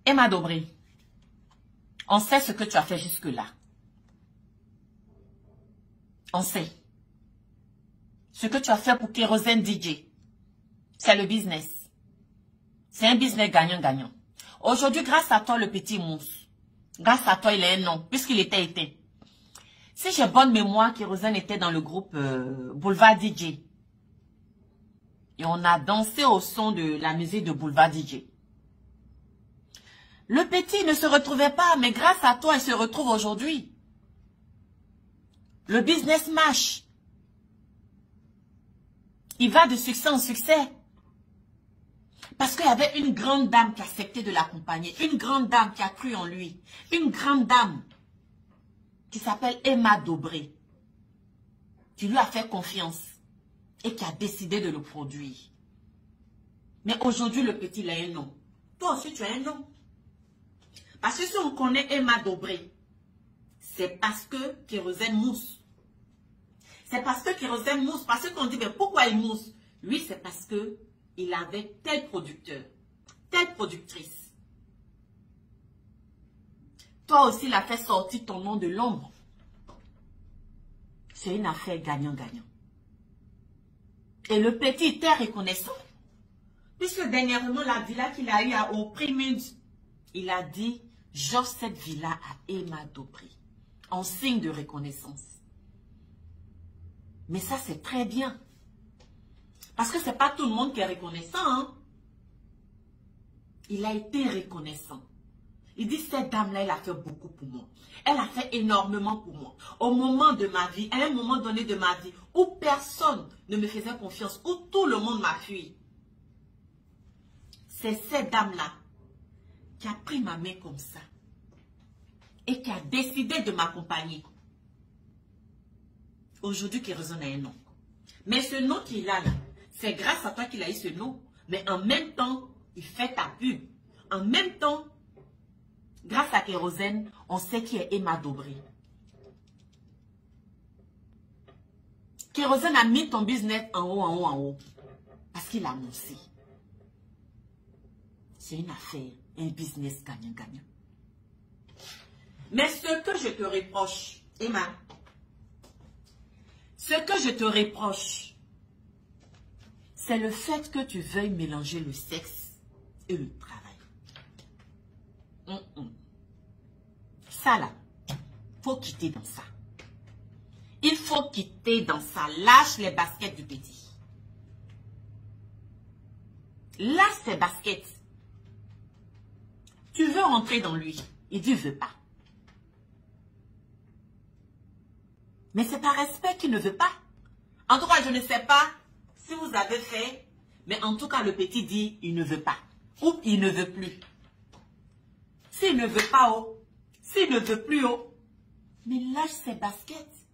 Emma Dobré, on sait ce que tu as fait jusque-là. On sait. Ce que tu as fait pour Kérosène DJ, c'est le business. C'est un business gagnant-gagnant. Aujourd'hui, grâce à toi, le petit mousse, grâce à toi, il a un nom, puisqu'il était éteint. Si j'ai bonne mémoire, Kérosène était dans le groupe Boulevard DJ. Et on a dansé au son de la musique de Boulevard DJ. Le petit ne se retrouvait pas, mais grâce à toi, il se retrouve aujourd'hui. Le business marche. Il va de succès en succès. Parce qu'il y avait une grande dame qui a accepté de l'accompagner. Une grande dame qui a cru en lui. Une grande dame qui s'appelle Emma Dobré. Qui lui a fait confiance. Et qui a décidé de le produire. Mais aujourd'hui, le petit, il a un nom. Toi aussi, tu as un nom. Parce que si on connaît Emma Dobré, c'est parce que Kérosène mousse. C'est parce que Kérosène mousse. Parce qu'on dit, mais pourquoi il mousse? Lui, c'est parce que il avait tel producteur, telle productrice. Toi aussi, il a fait sortir ton nom de l'ombre. C'est une affaire gagnant-gagnant. Et le petit était reconnaissant. Puisque dernièrement, la villa qu'il a eue au prix Mund, il a dit, j'offre cette villa à Emma Dobré. En signe de reconnaissance. Mais ça, c'est très bien. Parce que ce n'est pas tout le monde qui est reconnaissant. Hein? Il a été reconnaissant. Il dit, cette dame-là, elle a fait beaucoup pour moi. Elle a fait énormément pour moi. Au moment de ma vie, à un moment donné de ma vie, où personne ne me faisait confiance, où tout le monde m'a fui. C'est cette dame-là qui a pris ma main comme ça. Et qui a décidé de m'accompagner. Aujourd'hui, Kérosène a un nom. Mais ce nom qu'il a là, c'est grâce à toi qu'il a eu ce nom. Mais en même temps, il fait ta pub. En même temps, grâce à Kérosène, on sait qui est Emma Dobré. Kérosène a mis ton business en haut, en haut, en haut. Parce qu'il a annoncé. C'est une affaire, un business gagnant-gagnant. Mais ce que je te reproche, Emma, ce que je te reproche, c'est le fait que tu veuilles mélanger le sexe et le travail. Ça là, faut quitter dans ça. Il faut quitter dans ça. Lâche les baskets du petit. Lâche tes baskets. Tu veux rentrer dans lui. Il dit, veut pas. Mais c'est par respect qu'il ne veut pas. En tout cas, je ne sais pas si vous avez fait, mais en tout cas, le petit dit, il ne veut pas. Ou il ne veut plus. S'il ne veut pas, oh. S'il ne veut plus, oh. Mais lâche ses baskets.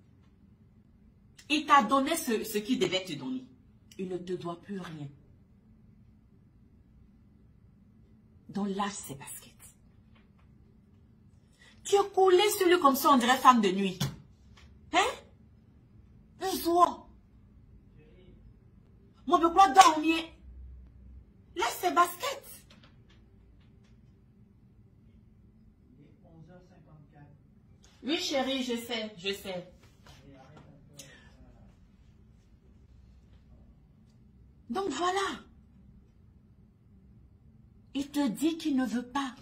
Il t'a donné ce qu'il devait te donner. Il ne te doit plus rien. Donc lâche ses baskets. Tu es coulé sur lui comme ça, on dirait femme de nuit. Hein? Un jour. Moi, je peux pas dormir. Laisse ses baskets. Oui, chérie, je sais, je sais. Donc voilà. Il te dit qu'il ne veut pas.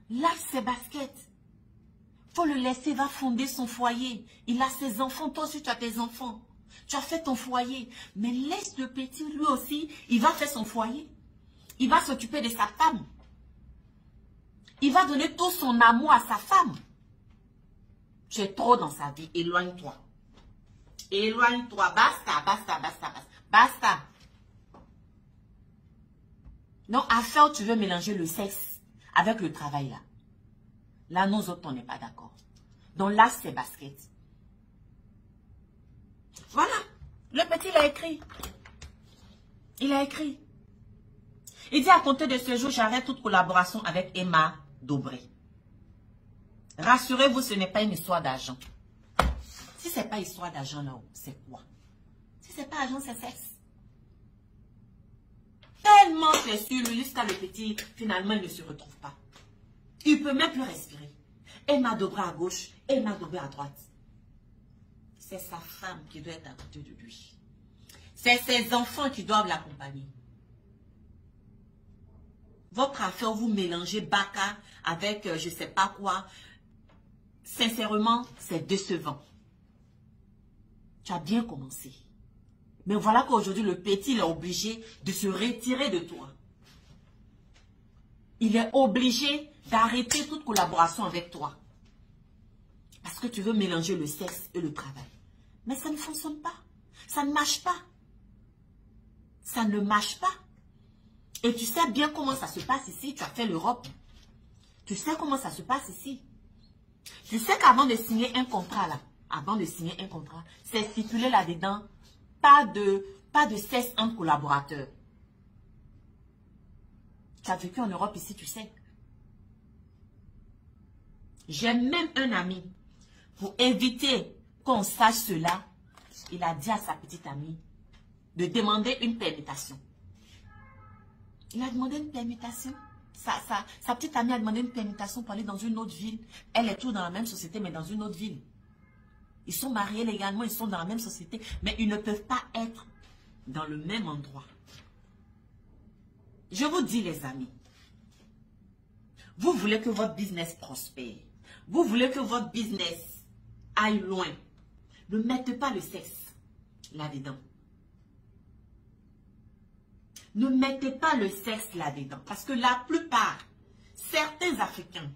Lâche ses baskets. Faut le laisser, il va fonder son foyer. Il a ses enfants, toi aussi tu as tes enfants. Tu as fait ton foyer. Mais laisse le petit, lui aussi, il va faire son foyer. Il va s'occuper de sa femme. Il va donner tout son amour à sa femme. Tu es trop dans sa vie, éloigne-toi. Éloigne-toi, basta, basta, basta, basta. Basta. Non, à faire, tu veux mélanger le sexe avec le travail là. Là, nous autres, on n'est pas d'accord. Donc là, c'est basket. Voilà. Le petit, il a écrit. Il a écrit. Il dit à compter de ce jour, j'arrête toute collaboration avec Emma Dobré. Rassurez-vous, ce n'est pas une histoire d'argent. Si ce n'est pas histoire d'argent là-haut, c'est quoi? Si ce n'est pas argent, c'est sexe. Tellement c'est sur lui, jusqu'à le petit, finalement, il ne se retrouve pas. Il ne peut même plus respirer. Emma Dobré à gauche, Emma Dobré à droite. C'est sa femme qui doit être à côté de lui. C'est ses enfants qui doivent l'accompagner. Votre affaire, vous mélangez Baka avec je ne sais pas quoi. Sincèrement, c'est décevant. Tu as bien commencé. Mais voilà qu'aujourd'hui, le petit il est obligé de se retirer de toi. Il est obligé d'arrêter toute collaboration avec toi. Parce que tu veux mélanger le sexe et le travail. Mais ça ne fonctionne pas. Ça ne marche pas. Ça ne marche pas. Et tu sais bien comment ça se passe ici. Tu as fait l'Europe. Tu sais comment ça se passe ici. Tu sais qu'avant de signer un contrat là, c'est stipulé là-dedans, pas de sexe entre collaborateurs. Tu as vécu en Europe ici, tu sais. J'ai même un ami, pour éviter qu'on sache cela, il a dit à sa petite amie de demander une permutation. Il a demandé une permutation. Sa petite amie a demandé une permutation pour aller dans une autre ville. Elle est toujours dans la même société, mais dans une autre ville. Ils sont mariés légalement, ils sont dans la même société, mais ils ne peuvent pas être dans le même endroit. Je vous dis les amis, vous voulez que votre business prospère, vous voulez que votre business aille loin, ne mettez pas le sexe là-dedans. Ne mettez pas le sexe là-dedans, parce que la plupart, certains Africains,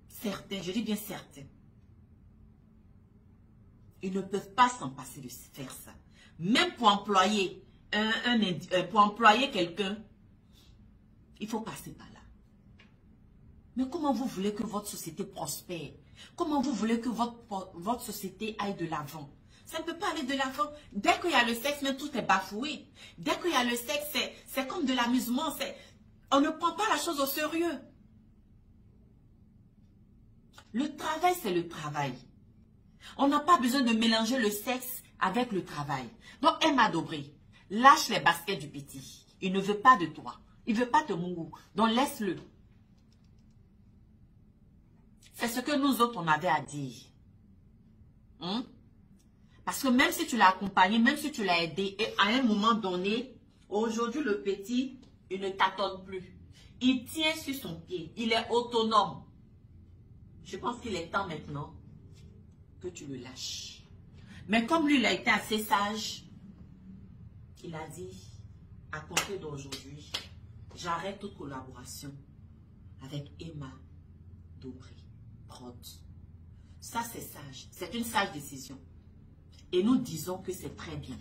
certains, je dis bien certains, ils ne peuvent pas s'en passer de faire ça. Même pour employer quelqu'un, il faut passer par là. Mais comment vous voulez que votre société prospère? Comment vous voulez que votre société aille de l'avant? Ça ne peut pas aller de l'avant. Dès qu'il y a le sexe, même tout est bafoué. Dès qu'il y a le sexe, c'est comme de l'amusement. On ne prend pas la chose au sérieux. Le travail, c'est le travail. On n'a pas besoin de mélanger le sexe avec le travail. Donc, Emma Dobré, lâche les baskets du petit. Il ne veut pas de toi. Il ne veut pas te mourou. Donc, laisse-le. C'est ce que nous autres, on avait à dire. Parce que même si tu l'as accompagné, même si tu l'as aidé, et à un moment donné, aujourd'hui, le petit, il ne t'attend plus. Il tient sur son pied. Il est autonome. Je pense qu'il est temps maintenant que tu le lâches. Mais comme lui, il a été assez sage, il a dit, à compter d'aujourd'hui, j'arrête toute collaboration avec Emma Dobré Prod. Ça, c'est sage. C'est une sage décision. Et nous disons que c'est très bien.